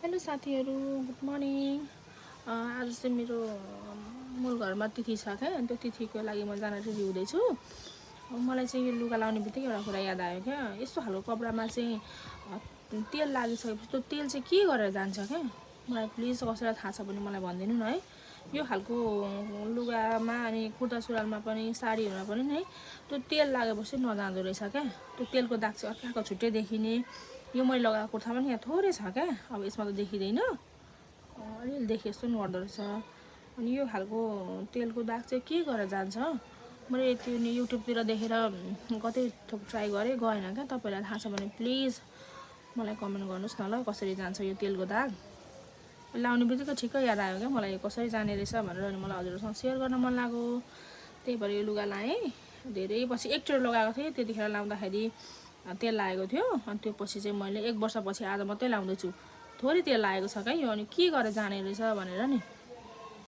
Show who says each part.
Speaker 1: Hello साथीहरू, good morning. आज चाहिँ मेरो मूल घरमा तिथि छ क्या, अनि त्यो तिथिको लागि म जान रेडी हुँदैछु। मलाई चाहिँ यो लुगा लाउने बित्तिकै एउटा कुरा याद आयो क्या, यस्तो खालको कपडामा चाहिँ तेल लागिसकेपछि त्यो तेल चाहिँ के गरेर जान्छ क्या। मलाई प्लिज कसैलाई थाहा छ भने मलाई भनिदिनु न है। यो खालको लुगामा अनि कुर्ता सुरुवालमा पनि साडीहरूमा पनि है त्यो तेल लागेपछि नजाँदो रहेछ क्या। त्यो तेलको दाग चाहिँ अर्काको छुट्टै देखिने। यो मैले लगाएको कुर्ता पनि यहाँ थोरै छ क्या, अब यसमा त देखिँदैन, अलिअलि देखे जस्तो पनि गर्दो रहेछ। अनि यो खालको तेलको दाग चाहिँ के गरेर जान्छ। मैले त्यो युट्युबतिर देखेर कतै थोक ट्राई गरेँ, गएन क्या। तपाईँलाई थाहा छ भने प्लिज मलाई कमेन्ट गर्नुहोस् न ल, कसरी जान्छ यो तेलको दाग। लाउने बित्तिकै ठिक्कै याद आयो क्या मलाई, कसरी जाने रहेछ भनेर। अनि मलाई हजुरहरूसँग सेयर गर्न मन लाग्यो, त्यही भएर यो लुगा लाएँ। धेरै पछि एकचोटि लगाएको थिएँ, त्यतिखेर लाउँदाखेरि तेल लागेको थियो। अनि त्यो पछि चाहिँ मैले 1 वर्षपछि आज मात्रै लाउँदैछु, थोरै तेल लागेको छ क्या यो। अनि के गरेर जाने रहेछ भनेर नि।